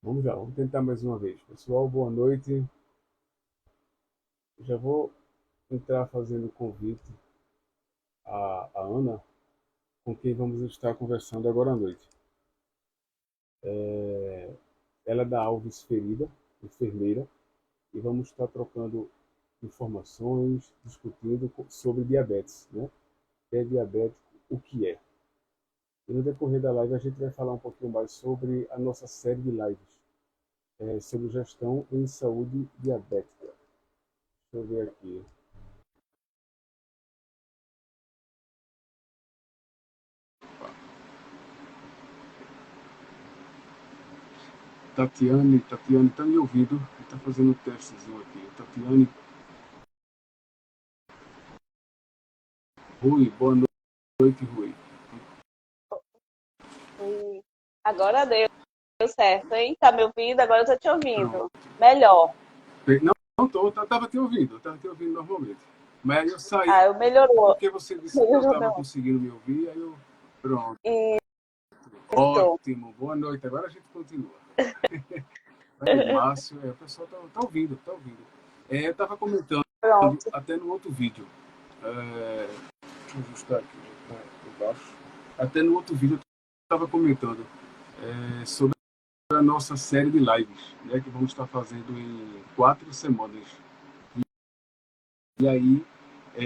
Vamos lá, vamos tentar mais uma vez. Pessoal, boa noite. Já vou entrar fazendo o convite à Ana, com quem vamos estar conversando agora à noite. Ela é da Alves Ferida, enfermeira, e vamos estar trocando informações, discutindo sobre diabetes, né? É diabético, o que é? E no decorrer da live a gente vai falar um pouquinho mais sobre a nossa série de lives, sobre gestão em saúde diabética. Deixa eu ver aqui. Tatiane está me ouvindo, está fazendo um testezinho aqui. Tatiane, Rui, boa noite, Rui. Agora deu certo, hein? Tá me ouvindo? Agora eu tô te Pronto. ouvindo. Melhor. Não estou, estava te ouvindo normalmente. Mas aí eu saí Ah, melhorou. porque você disse que não Melhorou, estava não. conseguindo me ouvir, aí eu. Pronto, Isso. ótimo, boa noite. Agora a gente continua. Aí, Márcio, o pessoal tá ouvindo, tá ouvindo. Eu estava comentando Pronto. até no outro vídeo. Deixa eu ajustar aqui, por baixo. Até no outro vídeo eu estava comentando sobre a nossa série de lives, né, que vamos estar fazendo em 4 semanas. E aí,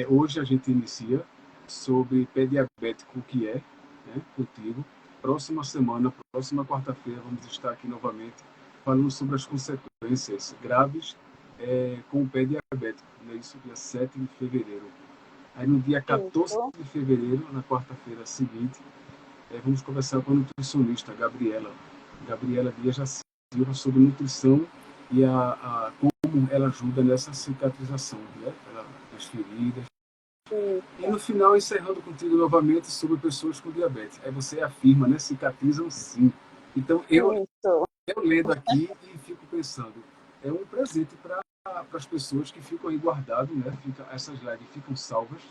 hoje a gente inicia sobre pé diabético, o que é, né, contigo. Próxima semana, próxima quarta-feira, vamos estar aqui novamente falando sobre as consequências graves com o pé diabético. Né, isso dia 7 de fevereiro. Aí no dia 14 Isso. de fevereiro, na quarta-feira seguinte, vamos conversar com a nutricionista Gabriela. Gabriela Dias da Silva sobre nutrição e como ela ajuda nessa cicatrização, né? Das feridas. E Isso. no final, encerrando contigo novamente sobre pessoas com diabetes. Aí você afirma, né? Cicatrizam sim. Então, Isso. eu lendo aqui e fico pensando, é um presente para as pessoas que ficam aí guardadas, né? Essas lives ficam salvas,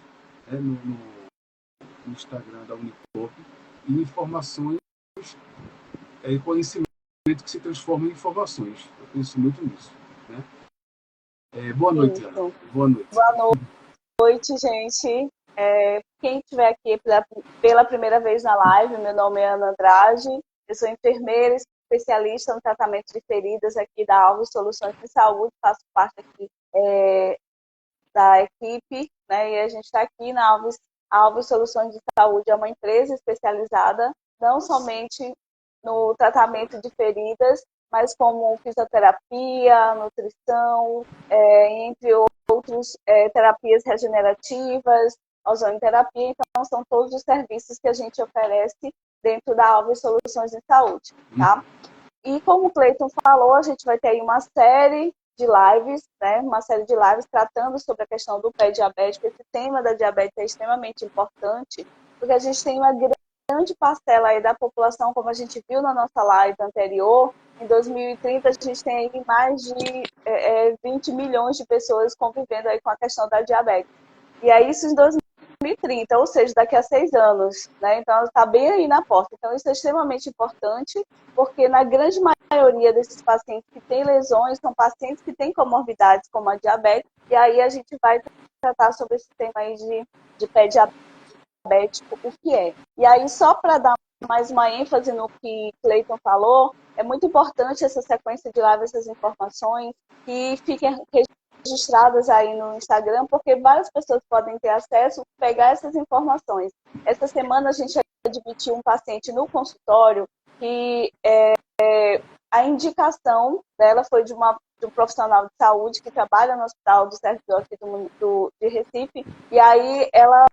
né? No Instagram da Unipop, e informações, conhecimento que se transforma em informações. Eu penso muito nisso. Né? Boa noite, Ana. Isso. Boa noite. Boa noite, gente. Quem estiver aqui pela primeira vez na live, meu nome é Ana Andrade, eu sou enfermeira especialista no tratamento de feridas aqui da Alves Soluções de Saúde, faço parte aqui da equipe, né? E a gente está aqui na Alves Soluções de Saúde, é uma empresa especializada não somente no tratamento de feridas, mas como fisioterapia, nutrição, entre outros, terapias regenerativas, ozonoterapia. Então, são todos os serviços que a gente oferece dentro da Alves Soluções de Saúde, tá? E como o Cleiton falou, a gente vai ter aí uma série de lives, né? Uma série de lives tratando sobre a questão do pé diabético. Esse tema da diabetes é extremamente importante, porque a gente tem uma grande parcela aí da população, como a gente viu na nossa live anterior. Em 2030, a gente tem aí mais de 20 milhões de pessoas convivendo aí com a questão da diabetes. E aí, isso em 2030, ou seja, daqui a 6 anos, né? Então, está bem aí na porta. Então, isso é extremamente importante, porque na grande maioria desses pacientes que têm lesões, são pacientes que têm comorbidades como a diabetes, e aí a gente vai tratar sobre esse tema aí de pé diabético, o que é. E aí, só para dar mais uma ênfase no que Cleiton falou, é muito importante essa sequência de live, essas informações, que fiquem registradas aí no Instagram, porque várias pessoas podem ter acesso, pegar essas informações. Essa semana a gente admitiu um paciente no consultório que a indicação dela foi de um profissional de saúde que trabalha no hospital do servidor aqui de Recife, e aí ela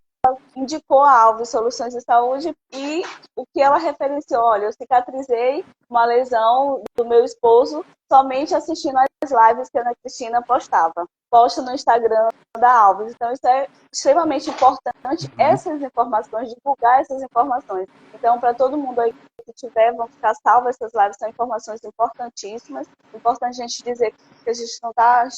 indicou a Alves Soluções de Saúde e o que ela referenciou, olha, eu cicatrizei uma lesão do meu esposo somente assistindo as lives que a Ana Cristina posta no Instagram da Alves. Então, isso é extremamente importante, essas informações, divulgar essas informações. Então, para todo mundo aí que tiver, vão ficar salvas essas lives, são informações importantíssimas. Importante a gente dizer que a gente não está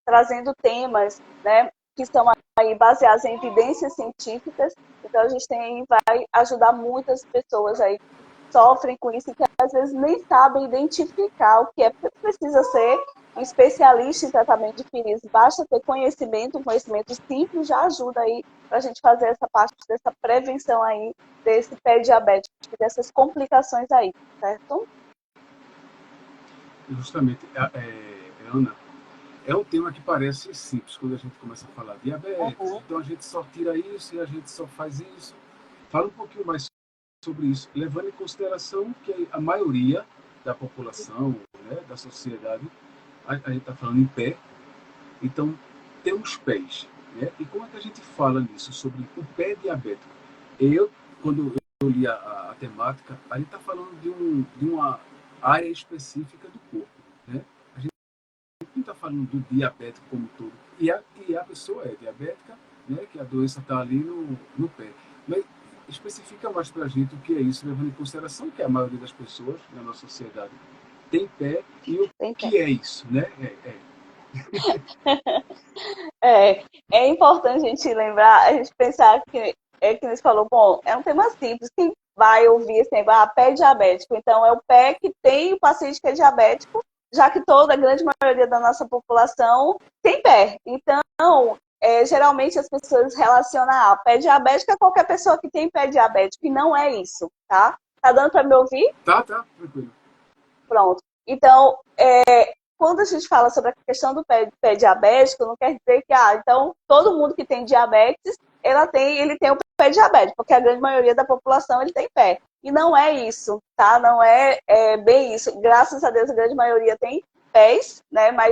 trazendo temas, né, que são aí baseados em evidências científicas. Então, a gente vai ajudar muitas pessoas aí que sofrem com isso e que às vezes nem sabem identificar o que é, porque precisa ser um especialista em tratamento de feridas. Basta ter conhecimento, um conhecimento simples já ajuda aí para a gente fazer essa parte dessa prevenção aí desse pé diabético, dessas complicações aí, certo? Justamente, Ana, é um tema que parece simples quando a gente começa a falar diabetes, então a gente só tira isso e a gente só faz isso. Fala um pouquinho mais sobre isso, levando em consideração que a maioria da população, né, da sociedade, a gente está falando em pé, então tem os pés. Né? E como é que a gente fala nisso, sobre o pé diabético? Quando eu li a temática, a gente está falando de uma área específica do corpo. Né? A gente não está falando do diabético como um todo. E a pessoa é diabética, né, que a doença está ali no pé. Mas especifica mais para a gente o que é isso, levando em consideração que a maioria das pessoas na nossa sociedade tem pé e o que é isso, né? É importante a gente lembrar, a gente pensar que você falou, bom, é um tema simples, quem vai ouvir assim, pé diabético, então é o pé que tem o paciente que é diabético, já que toda a grande maioria da nossa população tem pé. Então, geralmente as pessoas relacionam pé diabético a qualquer pessoa que tem pé diabético, e não é isso, tá? Tá dando para me ouvir? Tá, tranquilo. Pronto. Então, quando a gente fala sobre a questão do pé diabético, não quer dizer que, então, todo mundo que tem diabetes, ele tem o pé diabético, porque a grande maioria da população ele tem pé. E não é isso, tá? Não é bem isso. Graças a Deus, a grande maioria tem pés, né? Mas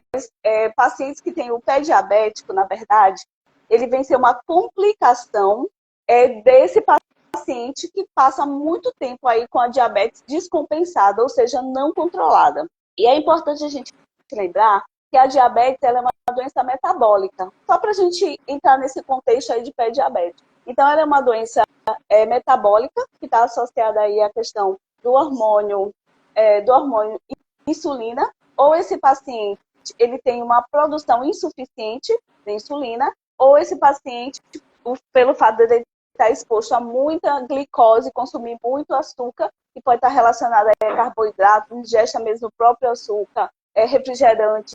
pacientes que têm o pé diabético, na verdade, ele vem ser uma complicação desse paciente que passa muito tempo aí com a diabetes descompensada, ou seja, não controlada. E é importante a gente lembrar que a diabetes ela é uma doença metabólica. Só para a gente entrar nesse contexto aí de pé diabético. Então, ela é uma doença metabólica que está associada aí à questão do hormônio insulina, ou esse paciente ele tem uma produção insuficiente de insulina, ou esse paciente, pelo fato de ele estar exposto a muita glicose, consumir muito açúcar, que pode estar relacionado a carboidrato, ingesta mesmo do próprio açúcar, refrigerantes,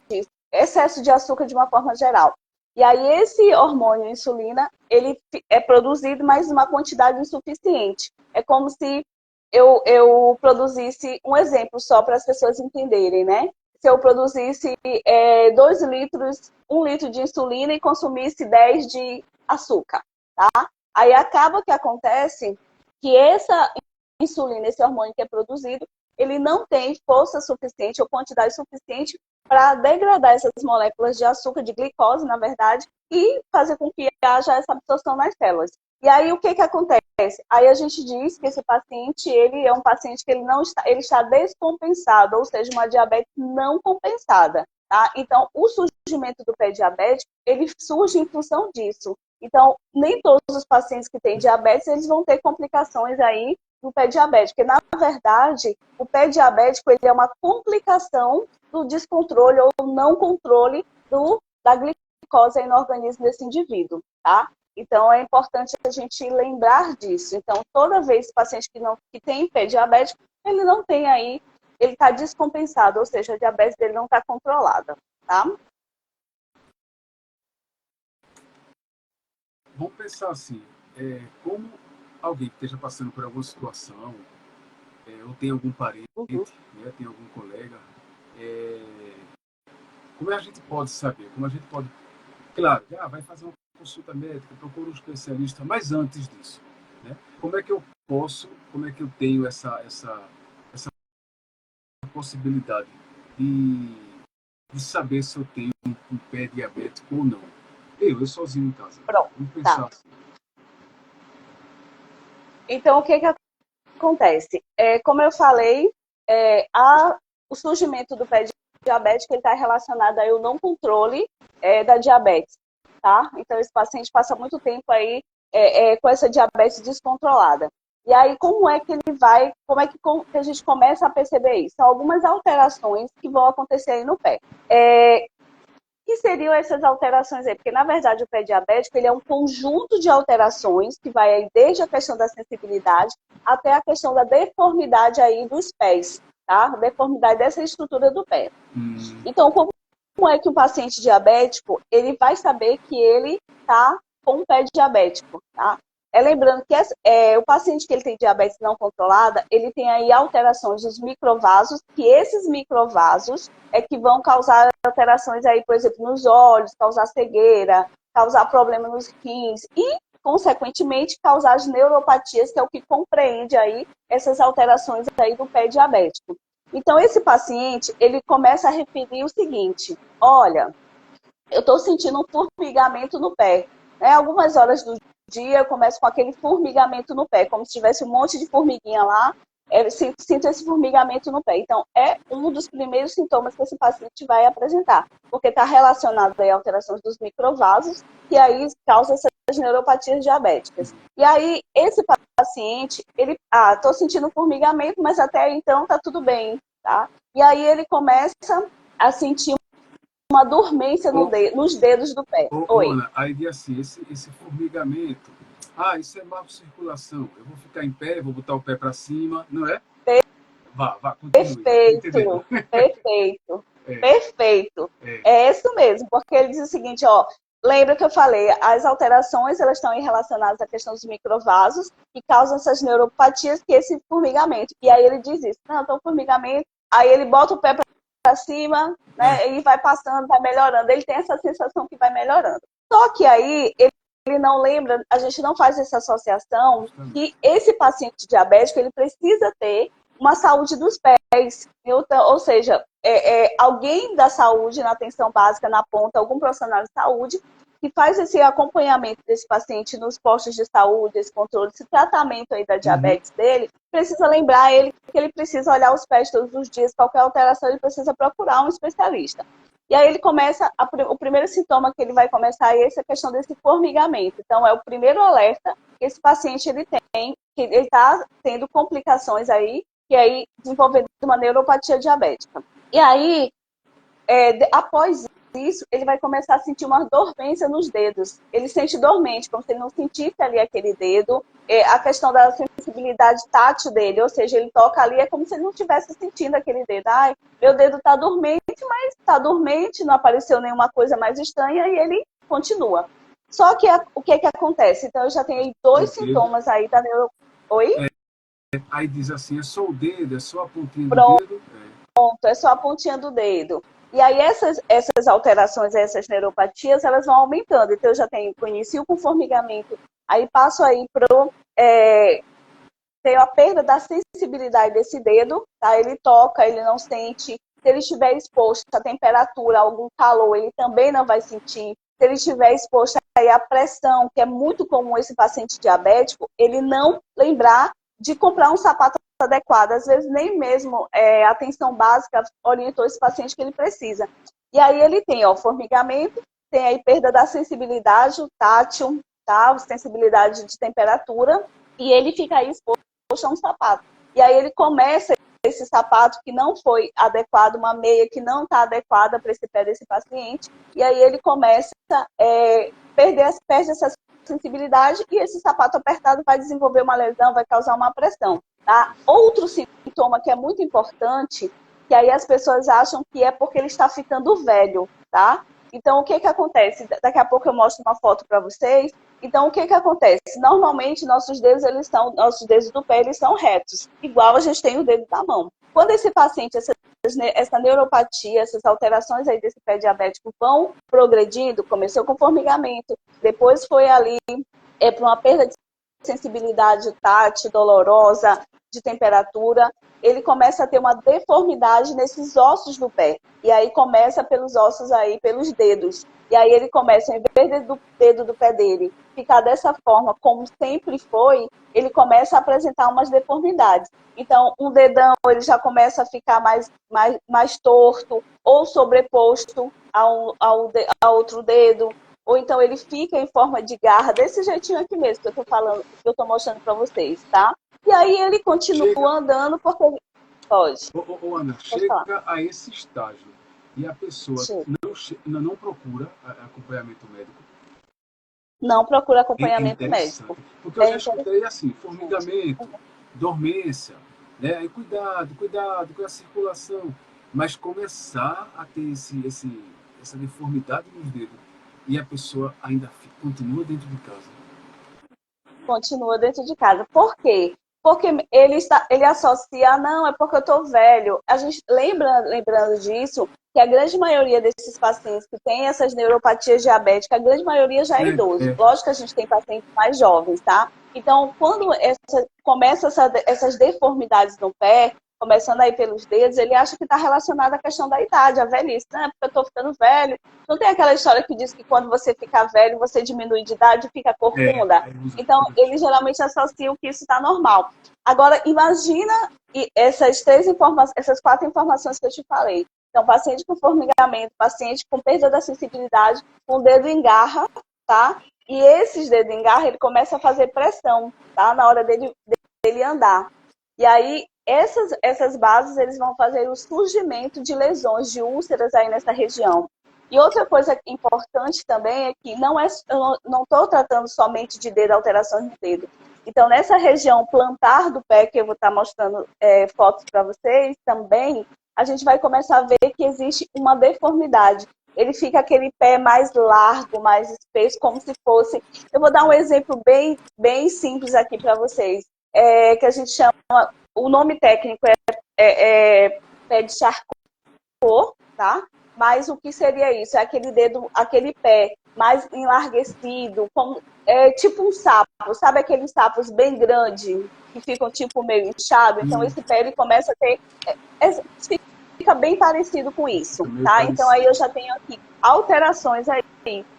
excesso de açúcar de uma forma geral. E aí esse hormônio insulina, ele é produzido, mas uma quantidade insuficiente. É como se eu produzisse, um exemplo só para as pessoas entenderem, né? Se eu produzisse 2 litros, 1 litro de insulina e consumisse 10 de açúcar, tá? Aí acaba que acontece que essa insulina, esse hormônio que é produzido, ele não tem força suficiente ou quantidade suficiente para degradar essas moléculas de açúcar, de glicose, na verdade, e fazer com que haja essa absorção nas células. E aí, o que acontece? Aí a gente diz que esse paciente, ele é um paciente que ele está descompensado, ou seja, uma diabetes não compensada. Tá? Então, o surgimento do pé diabético, ele surge em função disso. Então, nem todos os pacientes que têm diabetes, eles vão ter complicações aí do pé diabético. Porque, na verdade, o pé diabético ele é uma complicação do descontrole ou não controle da glicose aí no organismo desse indivíduo, tá? Então, é importante a gente lembrar disso. Então, toda vez que o paciente que tem pé diabético, ele não tem aí, ele está descompensado, ou seja, a diabetes dele não está controlada, tá? Vamos pensar assim, como alguém que esteja passando por alguma situação, ou tem algum parente, né, tem algum colega, como a gente pode saber? Como a gente pode... Claro, vai fazer uma consulta médica, procura um especialista, mas antes disso, né, como é que eu tenho essa possibilidade de saber se eu tenho um pé diabético ou não? Eu sozinho em casa. Pronto, vamos pensar assim. Então, o que acontece? Como eu falei, o surgimento do pé diabético está relacionado aí ao não controle da diabetes, tá? Então, esse paciente passa muito tempo aí com essa diabetes descontrolada. E aí, como é que que a gente começa a perceber isso? São algumas alterações que vão acontecer aí no pé. Que seriam essas alterações aí? Porque, na verdade, o pé diabético ele é um conjunto de alterações que vai aí desde a questão da sensibilidade até a questão da deformidade aí dos pés, tá? Deformidade dessa estrutura do pé. Então, como é que o paciente diabético, ele vai saber que ele está com um pé diabético, tá? Lembrando que o paciente que ele tem diabetes não controlada, ele tem aí alterações dos microvasos, que esses microvasos é que vão causar alterações aí, por exemplo, nos olhos, causar cegueira, causar problema nos rins e, consequentemente, causar as neuropatias, que é o que compreende aí essas alterações aí do pé diabético. Então, esse paciente, ele começa a referir o seguinte: olha, eu estou sentindo um formigamento no pé. Né? Algumas horas do dia eu começo com aquele formigamento no pé, como se tivesse um monte de formiguinha lá, sinto esse formigamento no pé. Então, é um dos primeiros sintomas que esse paciente vai apresentar, porque está relacionado aí a alterações dos microvasos, que aí causa essas neuropatias diabéticas. E aí, esse paciente, ele, estou sentindo formigamento, mas até então está tudo bem, tá? E aí ele começa a sentir uma dormência nos dedos do pé. Oi. Ana, aí diz assim, esse formigamento, isso é má circulação, eu vou ficar em pé, vou botar o pé para cima, não é? Vá, continue. Perfeito, perfeito, perfeito. É isso mesmo, porque ele diz o seguinte, ó, lembra que eu falei, as alterações, elas estão relacionadas à questão dos microvasos, que causam essas neuropatias, que é esse formigamento. E aí ele diz isso, não, então formigamento, aí ele bota o pé para cima, né, e vai passando, vai melhorando. Ele tem essa sensação que vai melhorando. Só que aí, ele não lembra, a gente não faz essa associação que esse paciente diabético, ele precisa ter uma saúde dos pés. Ou seja, alguém da saúde, na atenção básica, na ponta, algum profissional de saúde, que faz esse acompanhamento desse paciente nos postos de saúde, esse controle, esse tratamento aí da diabetes dele, precisa lembrar ele que ele precisa olhar os pés todos os dias, qualquer alteração ele precisa procurar um especialista. E aí ele começa, o primeiro sintoma que ele vai começar é essa questão desse formigamento. Então, é o primeiro alerta que esse paciente ele tem, que ele está tendo complicações aí, que aí desenvolvendo uma neuropatia diabética. E aí, após isso, ele vai começar a sentir uma dormência nos dedos. Ele sente dormente, como se ele não sentisse ali aquele dedo. A questão da sensibilidade tátil dele, ou seja, ele toca ali, é como se ele não estivesse sentindo aquele dedo. Ai, meu dedo está dormente, mas está dormente, não apareceu nenhuma coisa mais estranha e ele continua. Só que o que acontece? Então, eu já tenho aí 2 sintomas aí da neuro... Oi? Aí diz assim, é só o dedo, é só a pontinha do dedo? Pronto, é só a pontinha do dedo. E aí essas alterações, essas neuropatias, elas vão aumentando. Então eu já inicio com formigamento, aí passo aí tenho a perda da sensibilidade desse dedo, tá? Ele toca, ele não sente. Se ele estiver exposto à temperatura, a algum calor, ele também não vai sentir. Se ele estiver exposto aí à pressão, que é muito comum esse paciente diabético, ele não lembrar de comprar um sapato adequado. Às vezes nem mesmo a atenção básica orientou esse paciente que ele precisa. E aí ele tem formigamento, tem aí perda da sensibilidade, o tátil, tá? Sensibilidade de temperatura, e ele fica aí exposto a um sapato. E aí ele começa esse sapato que não foi adequado, uma meia que não está adequada para esse pé desse paciente, e aí ele começa a perde essa sensibilidade e esse sapato apertado vai desenvolver uma lesão, vai causar uma pressão. Tá? Outro sintoma que é muito importante, que aí as pessoas acham que é porque ele está ficando velho, tá? Então, o que acontece? Daqui a pouco eu mostro uma foto para vocês. Então, o que acontece? Normalmente, nossos dedos do pé, eles são retos, igual a gente tem o dedo da mão. Quando esse paciente, essa neuropatia, essas alterações aí desse pé diabético vão progredindo, começou com formigamento, depois foi ali para uma perda de sensibilidade tátil, dolorosa, de temperatura, ele começa a ter uma deformidade nesses ossos do pé. E aí começa pelos ossos aí, pelos dedos. E aí ele começa, em vez do dedo do pé dele ficar dessa forma, como sempre foi, ele começa a apresentar umas deformidades. Então, um dedão, ele já começa a ficar mais torto, ou sobreposto a outro dedo, ou então ele fica em forma de garra, desse jeitinho aqui mesmo que eu tô falando, que eu tô mostrando para vocês, tá? E aí ele continua andando porque ele pode. Ana, chega a esse estágio e a pessoa não procura acompanhamento médico. Não procura acompanhamento médico. Porque eu já escutei assim, formigamento, dormência, né? Aí cuidado com a circulação. Mas começar a ter essa deformidade nos dedos e a pessoa ainda continua dentro de casa. Continua dentro de casa. Por quê? Porque ele associa, não, é porque eu estou velho. A gente lembrando disso, que a grande maioria desses pacientes que têm essas neuropatias diabéticas, a grande maioria já é idoso. É. Lógico que a gente tem pacientes mais jovens, tá? Então, quando começa essas deformidades no pé, começando aí pelos dedos, ele acha que está relacionado à questão da idade, à velhice, né? Porque eu estou ficando velho. Não tem aquela história que diz que quando você fica velho, você diminui de idade e fica corcunda? Então, eles geralmente associam que isso está normal. Agora, imagina essas quatro informações que eu te falei. Então, paciente com formigamento, paciente com perda da sensibilidade, com o dedo em garra, tá? E esses dedos em garra, ele começa a fazer pressão, tá? Na hora dele andar. E aí, essas bases, eles vão fazer o surgimento de lesões, de úlceras aí nessa região. E outra coisa importante também é que eu não estou tratando somente de dedo, alterações no dedo. Então, nessa região plantar do pé, que eu vou estar mostrando fotos para vocês também, a gente vai começar a ver que existe uma deformidade. Ele fica aquele pé mais largo, mais espesso, como se fosse... Eu vou dar um exemplo bem, bem simples aqui para vocês, que a gente chama... O nome técnico é pé de Charcot, tá? Mas o que seria isso? É aquele dedo, aquele pé mais enlarguecido, tipo um sapo. Sabe aqueles sapos bem grandes, que ficam tipo meio inchado? Então esse pé ele começa a ter... fica bem parecido com isso, tá? Então aí eu já tenho aqui alterações aí.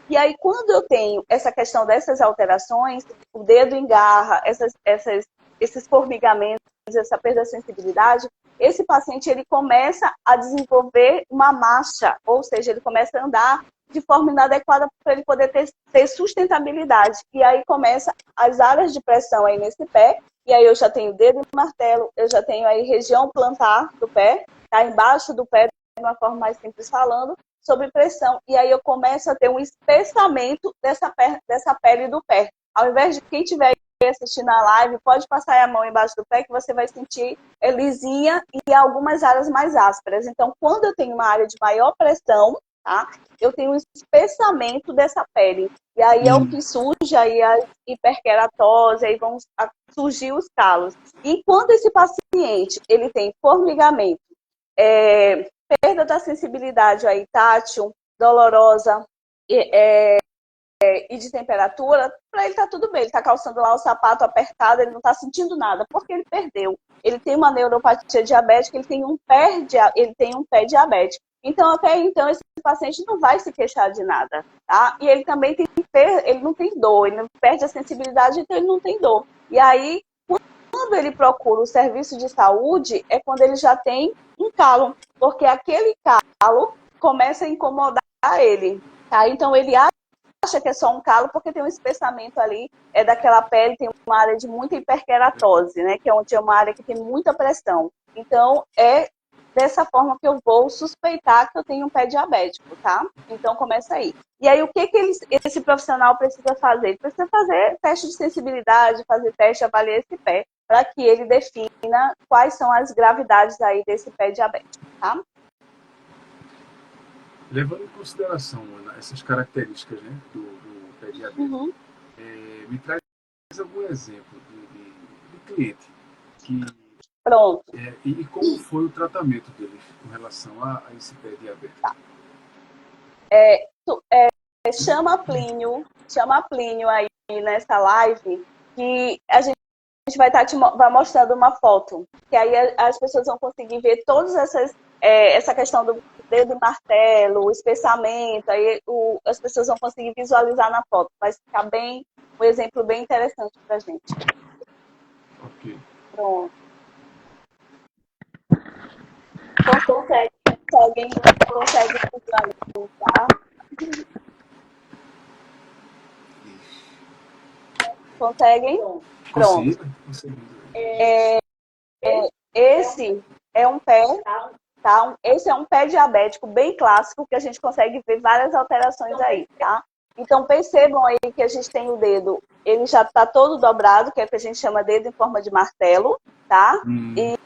E aí quando eu tenho essa questão dessas alterações, o dedo engarra, esses formigamentos, essa perda de sensibilidade, esse paciente ele começa a desenvolver uma marcha, ou seja, ele começa a andar de forma inadequada para ele poder ter sustentabilidade. E aí começa as áreas de pressão aí nesse pé, e aí eu já tenho dedo e martelo, eu já tenho aí região plantar do pé, tá embaixo do pé, de uma forma mais simples falando, sobre pressão. E aí eu começo a ter um espessamento dessa pele do pé. Ao invés de quem tiver assistindo a live, pode passar a mão embaixo do pé que você vai sentir lisinha e algumas áreas mais ásperas. Então, quando eu tenho uma área de maior pressão, tá? Eu tenho um espessamento dessa pele. E aí é o que surge aí a hiperqueratose, aí vão surgir os calos. E quando esse paciente ele tem formigamento, perda da sensibilidade aí, tátil, dolorosa, e de temperatura, para ele tá tudo bem. Ele tá calçando lá o sapato apertado, ele não tá sentindo nada, porque ele perdeu. Ele tem uma neuropatia diabética, ele tem um pé diabético. Então, até então, esse paciente não vai se queixar de nada, tá? E ele também ele não tem dor, ele não perde a sensibilidade, então ele não tem dor. E aí, quando ele procura o serviço de saúde, é quando ele já tem um calo, porque aquele calo começa a incomodar ele, tá? Então, ele acha que é só um calo porque tem um espessamento ali daquela pele, tem uma área de muita hiperqueratose, né? Que é onde é uma área que tem muita pressão. Então, é dessa forma que eu vou suspeitar que eu tenho um pé diabético, tá? Então, começa aí. E aí, o que esse profissional precisa fazer? Ele precisa fazer teste de sensibilidade, fazer teste, avaliar esse pé, para que ele defina quais são as gravidades aí desse pé diabético, tá? Levando em consideração, Ana, essas características, né, do pé diabético, me traz algum exemplo de cliente que... Pronto. E como foi o tratamento deles com relação a esse pé diabético? Tá. Chama Plínio aí nessa live, que a gente vai mostrando uma foto, que aí as pessoas vão conseguir ver todas essa questão do dedo e martelo, o espessamento, aí as pessoas vão conseguir visualizar na foto. Vai ficar um exemplo bem interessante pra gente. Ok. Pronto. Alguém consegue visualizar? Conseguem? Pronto. Esse é um pé, tá? Esse é um pé diabético bem clássico, que a gente consegue ver várias alterações aí, tá? Então, percebam aí que a gente tem o ele já está todo dobrado, que é o que a gente chama dedo em forma de martelo, tá? E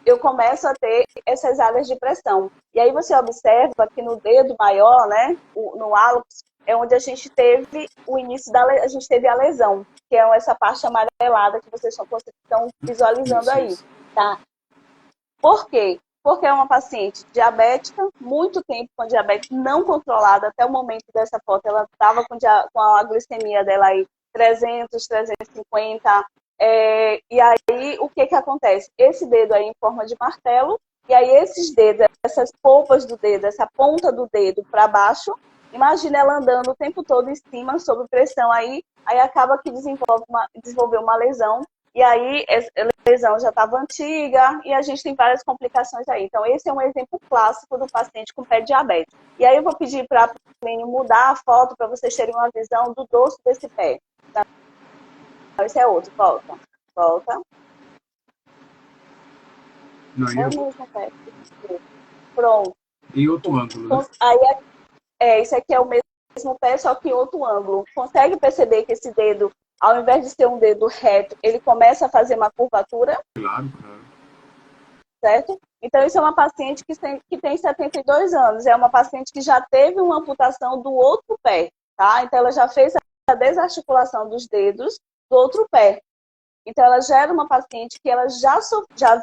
eu começo a ter essas áreas de pressão. E aí você observa que no dedo maior, né, no hálux, é onde a gente teve o início a gente teve a lesão, que é essa parte amarelada que vocês estão visualizando aí, tá? Por quê? Porque é uma paciente diabética, muito tempo com diabetes não controlada, até o momento dessa foto, ela estava com a glicemia dela aí 300, 350, e aí o que acontece? Esse dedo aí em forma de martelo, e aí esses dedos, essas polpas do dedo, essa ponta do dedo para baixo, imagina ela andando o tempo todo em cima, sob pressão aí acaba que desenvolveu uma lesão, e aí a lesão já estava antiga e a gente tem várias complicações aí. Então, esse é um exemplo clássico do paciente com pé diabético. E aí eu vou pedir para a Plínio mudar a foto para vocês terem uma visão do dorso desse pé. Então, esse é outro. Volta. Volta. Não, é o mesmo pé. Pronto. Em outro ângulo, né? Aí, esse aqui é o mesmo pé, só que em outro ângulo. Consegue perceber que esse dedo, ao invés de ser um dedo reto, ele começa a fazer uma curvatura? Claro, claro. Certo? Então, isso é uma paciente que tem 72 anos. É uma paciente que já teve uma amputação do outro pé, tá? Então, ela já fez a desarticulação dos dedos do outro pé. Então, ela já era uma paciente que ela já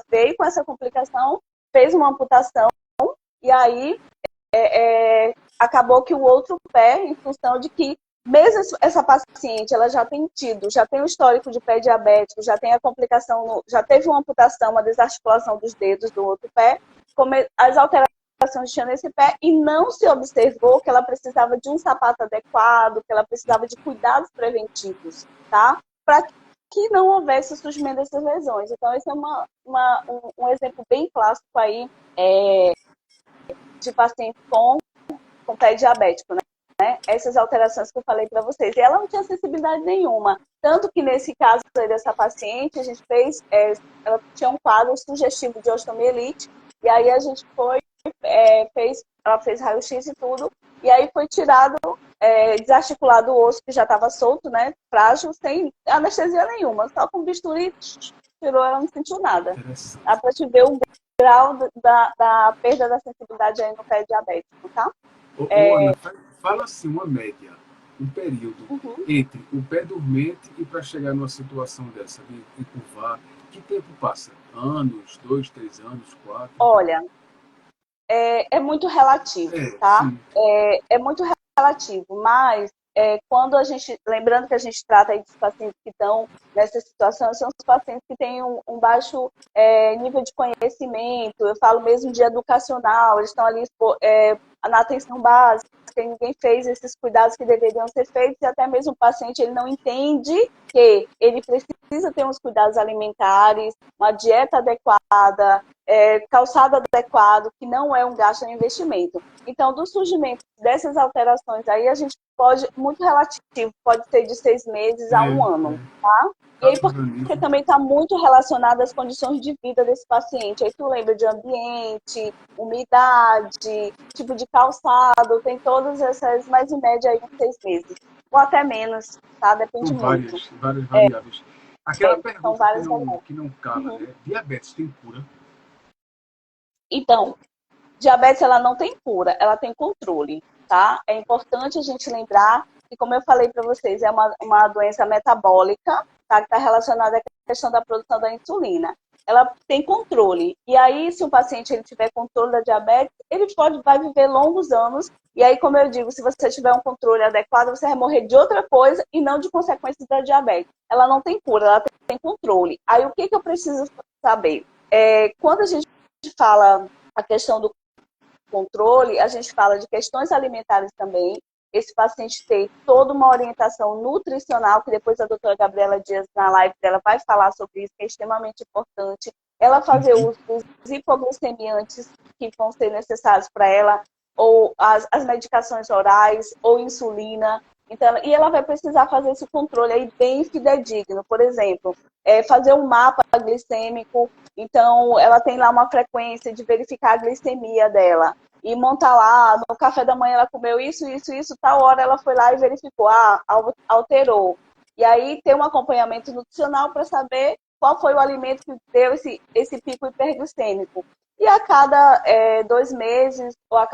veio com essa complicação, fez uma amputação, e aí acabou que o outro pé, em função de que mesmo essa paciente, ela já tem um histórico de pé diabético, já tem a complicação, já teve uma amputação, uma desarticulação dos dedos do outro pé, as alterações tinham nesse pé e não se observou que ela precisava de um sapato adequado, que ela precisava de cuidados preventivos, tá? Para que não houvesse o surgimento dessas lesões. Então, esse é um exemplo bem clássico aí de paciente com pé diabético, né? Essas alterações que eu falei para vocês. E ela não tinha sensibilidade nenhuma. Tanto que nesse caso dessa paciente, a gente fez, ela tinha um quadro sugestivo de osteomielite, e aí a gente ela fez raio-x e tudo, e aí foi tirado, desarticulado o osso que já estava solto, né? Frágil, sem anestesia nenhuma, só com bisturi, tirou, ela não sentiu nada. Dá para te ver o grau da perda da sensibilidade aí no pé diabético, tá? Ana, fala assim, uma média, um período entre o pé dormente e para chegar numa situação dessa, de curvar, que tempo passa? Anos, 2, 3 anos, 4? Olha, é muito relativo, tá? É muito relativo, mas quando lembrando que a gente trata aí dos pacientes que estão nessa situação, são os pacientes que têm um baixo nível de conhecimento, eu falo mesmo de educacional, eles estão ali na atenção básica, ninguém fez esses cuidados que deveriam ser feitos, e até mesmo o paciente ele não entende que ele precisa ter uns cuidados alimentares, uma dieta adequada, calçado adequado, que não é um gasto, é um investimento. Então, do surgimento dessas alterações aí, a gente muito relativo, pode ser de 6 meses a 1 ano, tá? E aí, porque também está muito relacionado às condições de vida desse paciente. Aí tu lembra de ambiente, umidade, tipo de calçado, tem todas essas, mas em média aí uns 6 meses. Ou até menos, tá? Depende são muito. Várias variáveis. Aquela pergunta que não cala, né? Diabetes tem cura? Então, diabetes ela não tem cura, ela tem controle, tá? É importante a gente lembrar que, como eu falei para vocês, é uma doença metabólica, tá? Que está relacionada à questão da produção da insulina. Ela tem controle. E aí, se o paciente ele tiver controle da diabetes, ele vai viver longos anos. E aí, como eu digo, se você tiver um controle adequado, você vai morrer de outra coisa e não de consequências da diabetes. Ela não tem cura, ela tem controle. Aí, o que eu preciso saber? Quando a gente fala a questão do controle, a gente fala de questões alimentares também. Esse paciente ter toda uma orientação nutricional, que depois a doutora Gabriela Dias, na live dela, vai falar sobre isso, que é extremamente importante. Ela fazer uso dos hipoglicemiantes que vão ser necessários para ela, ou as medicações orais, ou insulina. Então, e ela vai precisar fazer esse controle aí bem fidedigno. Por exemplo, fazer um mapa glicêmico. Então, ela tem lá uma frequência de verificar a glicemia dela. E montar lá, no café da manhã ela comeu isso, tal hora ela foi lá e verificou, alterou. E aí ter um acompanhamento nutricional para saber qual foi o alimento que deu esse pico hiperglicêmico. E a cada 2 meses, ou a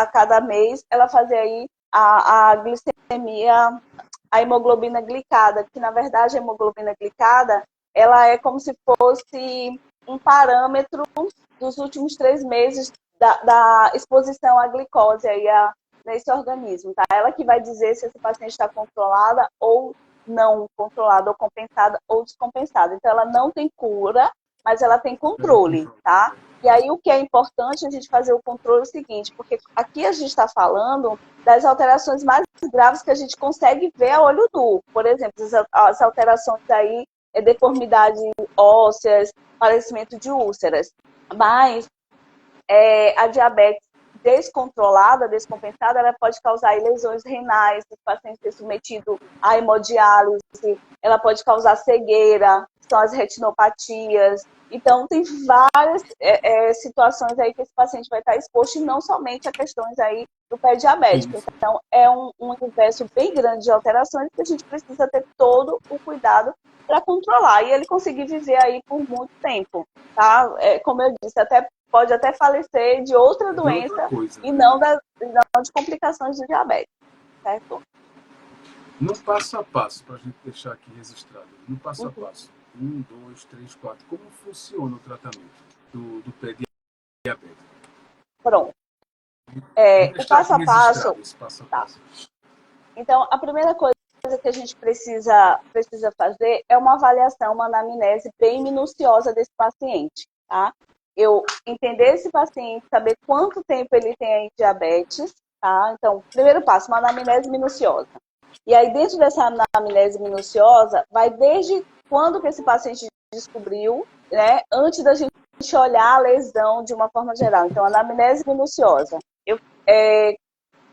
cada mês, ela fazia aí a glicemia, a hemoglobina glicada, que na verdade a hemoglobina glicada, ela é como se fosse um parâmetro dos últimos 3 meses da exposição à glicose aí nesse organismo, tá? Ela que vai dizer se esse paciente está controlada ou não controlada, ou compensada ou descompensada. Então, ela não tem cura, mas ela tem controle, tá? E aí, o que é importante a gente fazer o controle é o seguinte, porque aqui a gente está falando das alterações mais graves que a gente consegue ver a olho nu. Por exemplo, as alterações aí, deformidades ósseas, falecimento de úlceras. Mas a diabetes descontrolada, descompensada, ela pode causar lesões renais, se o paciente ser submetido à hemodiálise, ela pode causar cegueira, são as retinopatias. Então, tem várias situações aí que esse paciente vai estar exposto, e não somente a questões aí do pé diabético. Então, é um universo bem grande de alterações que a gente precisa ter todo o cuidado para controlar e ele conseguir viver aí por muito tempo, tá? Como eu disse, pode até falecer de outra doença e não de complicações do diabetes, certo? No passo a passo, para a gente deixar aqui registrado, no passo a passo, 1, 2, 3, 4, como funciona o tratamento do pé diabético? Pronto. O passo a passo. Tá. Então, a primeira coisa que a gente precisa fazer é uma avaliação, uma anamnese bem minuciosa desse paciente, tá? Eu entender esse paciente, saber quanto tempo ele tem aí diabetes, tá? Então, primeiro passo, uma anamnese minuciosa. E aí, dentro dessa anamnese minuciosa, vai desde quando que esse paciente descobriu, né? Antes da gente olhar a lesão de uma forma geral. Então, anamnese minuciosa.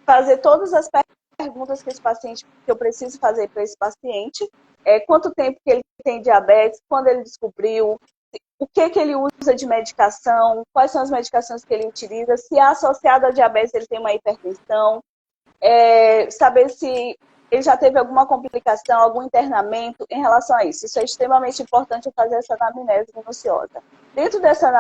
Fazer todas as perguntas que eu preciso fazer para esse paciente, quanto tempo que ele tem diabetes, quando ele descobriu, o que ele usa de medicação, quais são as medicações que ele utiliza, se é associado à diabetes ele tem uma hipertensão, saber se ele já teve alguma complicação, algum internamento em relação a isso. Isso é extremamente importante, fazer essa anamnese minuciosa. Dentro dessa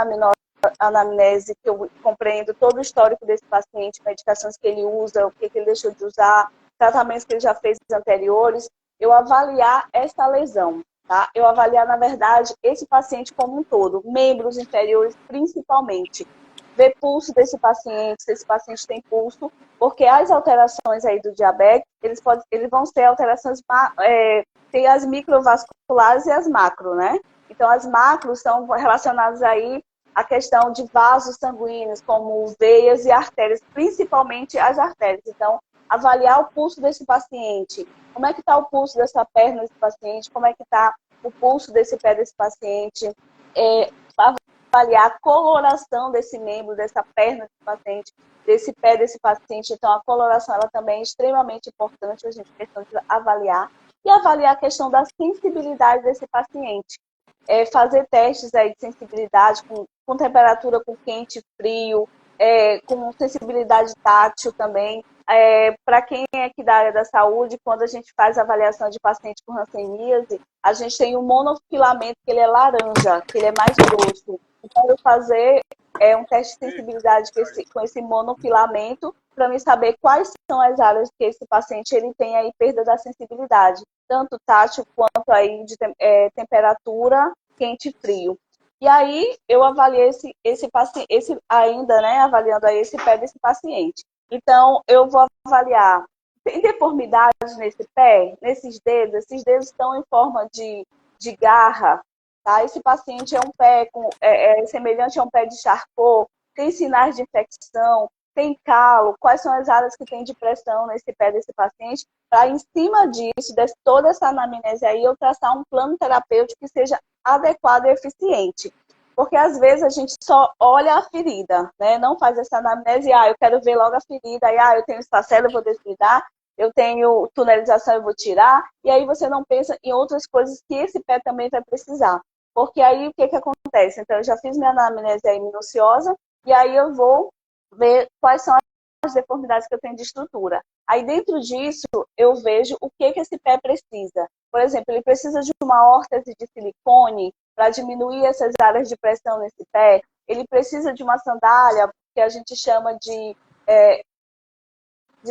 anamnese, que eu compreendo todo o histórico desse paciente, medicações que ele usa, o que ele deixou de usar, tratamentos que ele já fez anteriores, eu avaliar essa lesão, tá? Eu avaliar, na verdade, esse paciente como um todo, membros inferiores principalmente, ver pulso desse paciente, se esse paciente tem pulso, porque as alterações aí do diabetes, eles vão ser alterações, tem as microvasculares e as macro, né? Então, as macros são relacionadas aí à questão de vasos sanguíneos, como veias e artérias, principalmente as artérias. Então, avaliar o pulso desse paciente, como é que está o pulso dessa perna desse paciente, como é que está o pulso desse pé desse paciente, avaliar a coloração desse membro, dessa perna desse paciente, desse pé desse paciente. Então, a coloração ela também é extremamente importante, a gente precisa avaliar. E avaliar a questão da sensibilidade desse paciente. Fazer testes aí de sensibilidade com temperatura, com quente, frio, com sensibilidade tátil também. Para quem é aqui da área da saúde, quando a gente faz avaliação de paciente com hanseníase, a gente tem um monofilamento que ele é laranja, que ele é mais grosso. Então, eu fazer um teste de sensibilidade com esse monofilamento para mim saber quais são as áreas que esse paciente ele tem aí perda da sensibilidade, tanto tátil quanto aí de temperatura, quente e frio. E aí eu avaliei esse paciente, ainda, né, avaliando aí esse pé desse paciente. Então, eu vou avaliar, tem deformidades nesse pé, nesses dedos? Esses dedos estão em forma de garra, tá? Esse paciente é um pé semelhante a um pé de Charcot, tem sinais de infecção, tem calo, quais são as áreas que tem de pressão nesse pé desse paciente, para em cima disso, toda essa anamnese aí, eu traçar um plano terapêutico que seja adequado e eficiente. Porque às vezes a gente só olha a ferida, né? Não faz essa anamnese, eu quero ver logo a ferida, eu tenho esfacelo, eu vou desbridar, eu tenho tunelização, eu vou tirar, e aí você não pensa em outras coisas que esse pé também vai precisar. Porque aí o que acontece? Então eu já fiz minha anamnese aí minuciosa, e aí eu vou ver quais são as deformidades que eu tenho de estrutura. Aí dentro disso eu vejo o que esse pé precisa. Por exemplo, ele precisa de uma órtese de silicone, para diminuir essas áreas de pressão nesse pé, ele precisa de uma sandália que a gente chama de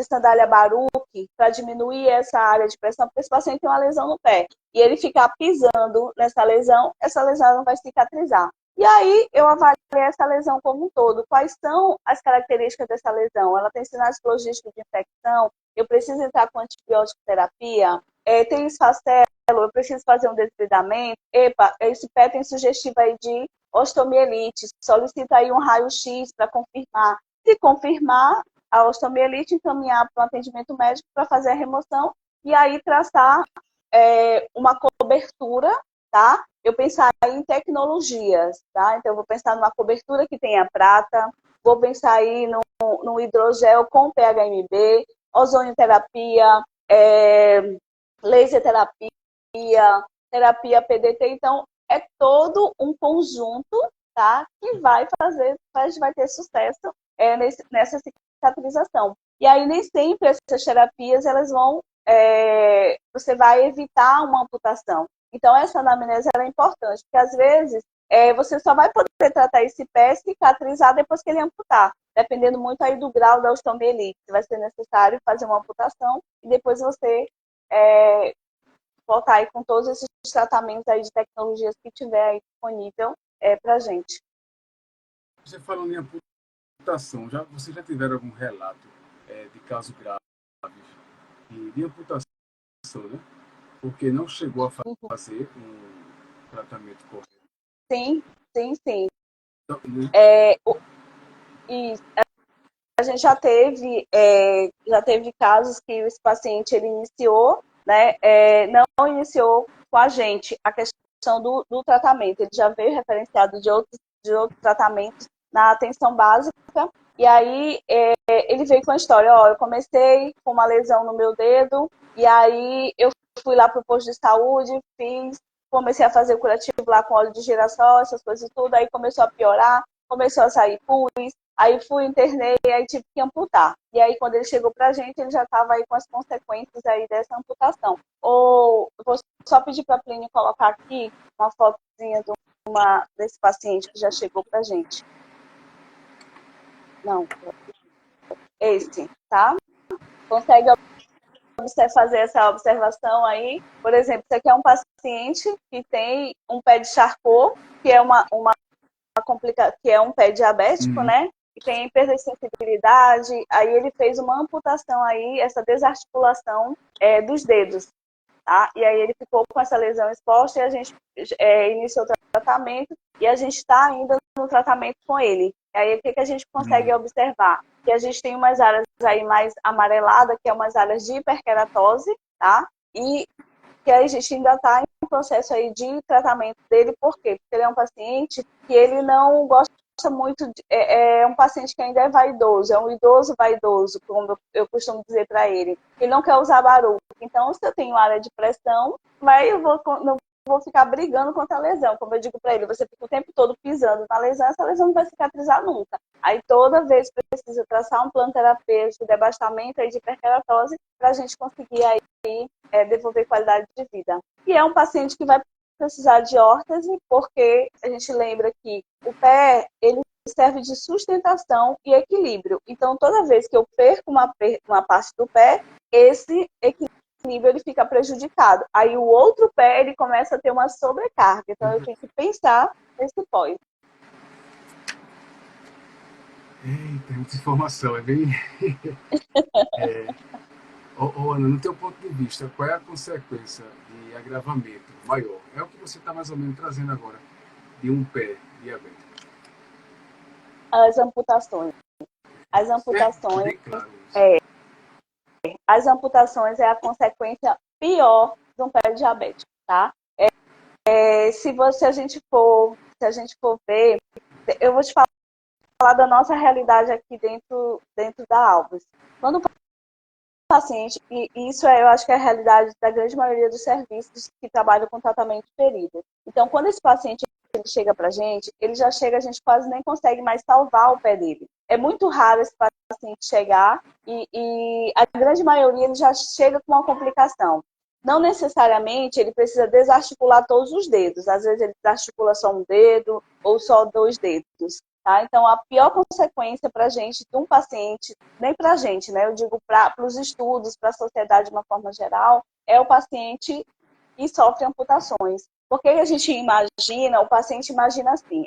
sandália Baruch, para diminuir essa área de pressão, porque esse paciente tem uma lesão no pé. E ele ficar pisando nessa lesão, essa lesão não vai cicatrizar. E aí eu avaliei essa lesão como um todo. Quais são as características dessa lesão? Ela tem sinais logísticos de infecção? Eu preciso entrar com antibiótico terapia? Tem esfacelo? Eu preciso fazer um desbridamento? Epa, esse pé tem sugestivo aí de osteomielite. Solicita aí um raio-x para confirmar. Se confirmar a osteomielite, encaminhar para um atendimento médico para fazer a remoção e aí traçar uma cobertura, tá? Eu pensar em tecnologias, tá? Então, eu vou pensar numa cobertura que tenha prata, vou pensar aí no hidrogel com PHMB, ozonioterapia, laser terapia, terapia PDT. Então, é todo um conjunto, tá? Que vai fazer, a gente vai ter sucesso nessa cicatrização. E aí, nem sempre essas terapias, elas vão, você vai evitar uma amputação. Então, essa anamnese é importante, porque às vezes você só vai poder tratar esse pé cicatrizar depois que ele amputar, dependendo muito aí do grau da osteomielite. Vai ser necessário fazer uma amputação e depois você voltar aí com todos esses tratamentos aí de tecnologias que tiver aí disponível para a gente. Você falou em amputação, vocês já tiveram algum relato de casos graves de amputação, né? Porque não chegou a fazer um tratamento correto? Sim, sim, sim. Então, né? E a gente já teve casos que esse paciente ele iniciou, né, não iniciou com a gente a questão do tratamento, ele já veio referenciado de outros tratamentos na atenção básica, e aí ele veio com a história, eu comecei com uma lesão no meu dedo, e aí eu fui lá para o posto de saúde, comecei a fazer o curativo lá com óleo de girassol, essas coisas tudo, aí começou a piorar, começou a sair pus, aí internei, aí tive que amputar. E aí, quando ele chegou pra gente, ele já estava aí com as consequências aí dessa amputação. Ou, vou só pedir para a Plínio colocar aqui uma fotozinha desse paciente que já chegou pra gente. Não, esse, tá? Consegue fazer essa observação aí? Por exemplo, isso aqui é um paciente que tem um pé de Charcot, que é que é um pé diabético, né? E tem perda de sensibilidade. Aí ele fez uma amputação aí, essa desarticulação dos dedos, tá? E aí ele ficou com essa lesão exposta e a gente iniciou o tratamento e a gente está ainda no tratamento com ele. E aí o que a gente consegue observar? Que a gente tem umas áreas aí mais amareladas, que é umas áreas de hiperkeratose, tá? E que a gente ainda está em processo aí de tratamento dele, por quê? Porque ele é um paciente que ele não gosta muito, é um paciente que ainda é vaidoso, é um idoso vaidoso, como eu costumo dizer para ele. Ele não quer usar barulho. Então, se eu tenho área de pressão, não vou ficar brigando contra a lesão. Como eu digo para ele, você fica o tempo todo pisando na lesão, essa lesão não vai cicatrizar nunca. Aí, toda vez precisa traçar um plano terapêutico de abastamento aí de hiperkeratose para a gente conseguir aí devolver qualidade de vida. E é um paciente que vai precisar de órtese, porque a gente lembra que o pé, ele serve de sustentação e equilíbrio. Então, toda vez que eu perco uma parte do pé, esse equilíbrio ele fica prejudicado. Aí o outro pé, ele começa a ter uma sobrecarga. Então, eu tenho que pensar nesse pós. Eita, muita informação, é bem... Ana, no teu ponto de vista, qual é a consequência de agravamento maior? É o que você está mais ou menos trazendo agora, de um pé diabético. As amputações. As amputações, claro as amputações é a consequência pior de um pé diabético, tá? Se a gente for ver, eu vou te falar da nossa realidade aqui dentro da Alves. Quando o paciente, e isso eu acho que é a realidade da grande maioria dos serviços que trabalham com tratamento de feridas. Então, quando esse paciente ele chega para a gente gente quase nem consegue mais salvar o pé dele. É muito raro esse paciente chegar e a grande maioria ele já chega com uma complicação. não necessariamente ele precisa desarticular todos os dedos. Às vezes ele desarticula só um dedo ou só 2 dedos. Tá? Então, a pior consequência para a gente de um paciente, nem para a gente, né? Eu digo para os estudos, para a sociedade de uma forma geral, é o paciente que sofre amputações. Porque a gente imagina, o paciente imagina assim,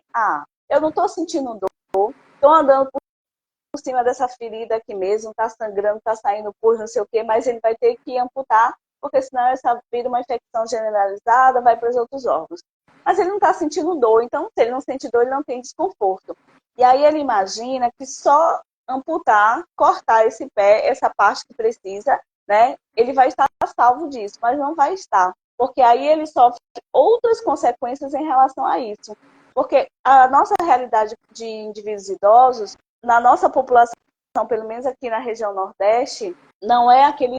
eu não estou sentindo dor, estou andando por cima dessa ferida aqui mesmo, está sangrando, está saindo por não sei o quê, mas ele vai ter que amputar, porque senão essa vira uma infecção generalizada, vai para os outros órgãos. Mas ele não está sentindo dor, então se ele não sente dor, ele não tem desconforto. E aí ele imagina que só amputar, cortar esse pé, essa parte que precisa, né, ele vai estar salvo disso, mas não vai estar. Porque aí ele sofre outras consequências em relação a isso. Porque a nossa realidade de indivíduos idosos, na nossa população, pelo menos aqui na região Nordeste, não é aquele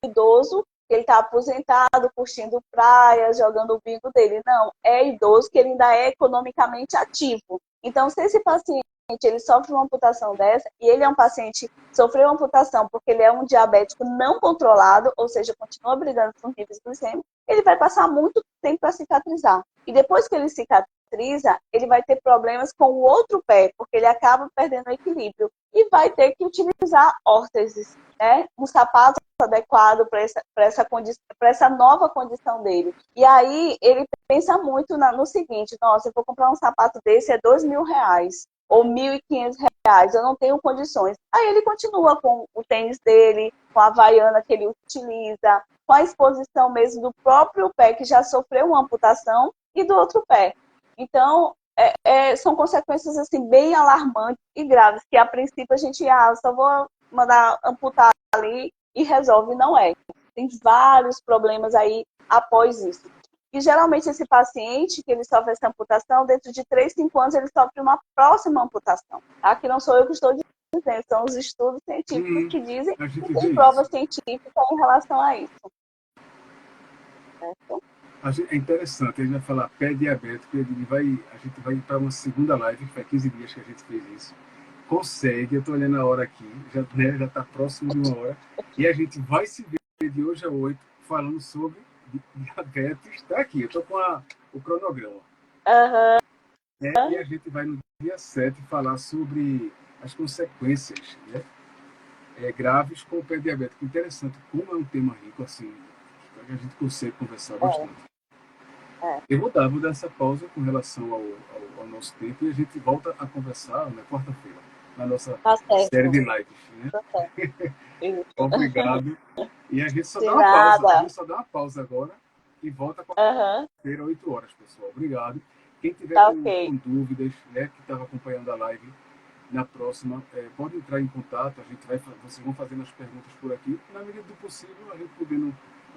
idoso que ele está aposentado, curtindo praia, jogando o bingo dele. Não, é idoso que ele ainda é economicamente ativo. Então, se esse paciente ele sofre uma amputação dessa, e ele é um paciente que sofreu uma amputação porque ele é um diabético não controlado, ou seja, continua brigando com níveis glicêmicos, ele vai passar muito tempo para cicatrizar. E depois que ele cicatriza, ele vai ter problemas com o outro pé, porque ele acaba perdendo o equilíbrio. E vai ter que utilizar órteses, né? Um sapato adequado para essa nova condição dele. E aí ele pensa muito no seguinte, nossa, eu vou comprar um sapato desse, é R$ 2.000 ou R$ 1.500, eu não tenho condições. Aí ele continua com o tênis dele, com a havaiana que ele utiliza, com a exposição mesmo do próprio pé que já sofreu uma amputação e do outro pé. Então, são consequências assim, bem alarmantes e graves, que a princípio a gente, só vou mandar amputar ali e resolve, não é. Tem vários problemas aí após isso. E geralmente esse paciente que ele sofre essa amputação, dentro de 3, 5 anos ele sofre uma próxima amputação. Tá? Que não sou eu que estou dizendo, são os estudos científicos que dizem que tem prova científica em relação a isso. Certo? É interessante, a gente vai falar pé diabético, a gente vai para uma segunda live, que faz 15 dias que a gente fez isso. Consegue, eu estou olhando a hora aqui, já está próximo de 1 hora, e a gente vai se ver de hoje a 8, falando sobre diabetes. Está aqui, eu estou com o cronograma. E a gente vai no dia 7 falar sobre as consequências, né, graves com o pé diabético. Interessante, como é um tema rico, assim, a gente consegue conversar bastante. Eu vou dar essa pausa com relação ao nosso tempo e a gente volta a conversar na quarta-feira, na nossa série de lives. Né? Obrigado. E a gente só dá uma pausa. A gente só dá uma pausa agora e volta quarta-feira, 8 horas, pessoal. Obrigado. Quem tiver com dúvidas, né, que estava acompanhando a live, na próxima, pode entrar em contato. Vocês vão fazendo as perguntas por aqui. Na medida do possível, a gente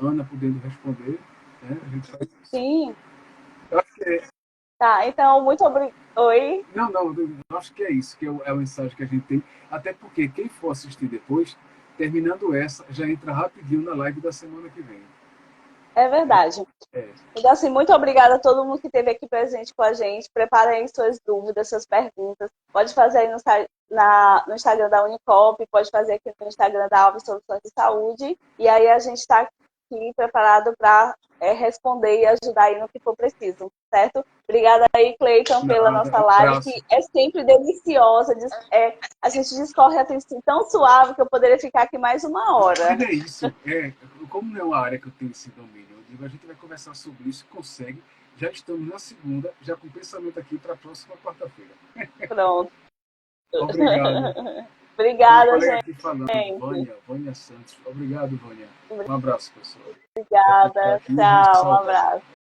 Ana podendo responder. Né? A gente faz isso. Sim. Eu acho que Tá, então, muito obrigada. Oi? Não, eu acho que é isso, que é a mensagem que a gente tem. Até porque quem for assistir depois, terminando essa, já entra rapidinho na live da semana que vem. É verdade. Então, assim, muito obrigada a todo mundo que esteve aqui presente com a gente. Preparem suas dúvidas, suas perguntas. Pode fazer aí no Instagram da Unicop, pode fazer aqui no Instagram da Alves Soluções de Saúde. E aí a gente está aqui preparado para responder e ajudar aí no que for preciso, certo? Obrigada aí, Cleiton, pela nossa live, que é sempre deliciosa. A gente discorre assim tão suave que eu poderia ficar aqui mais 1 hora. Mas é isso. Como não é uma área que eu tenho esse domínio, eu digo, a gente vai conversar sobre isso, consegue. Já estamos na segunda, já com pensamento aqui para a próxima quarta-feira. Pronto. Obrigado. Obrigada, gente. Aqui falando, Vânia Santos. Obrigado, Vânia. Um abraço, pessoal. Obrigada. Tchau, um abraço.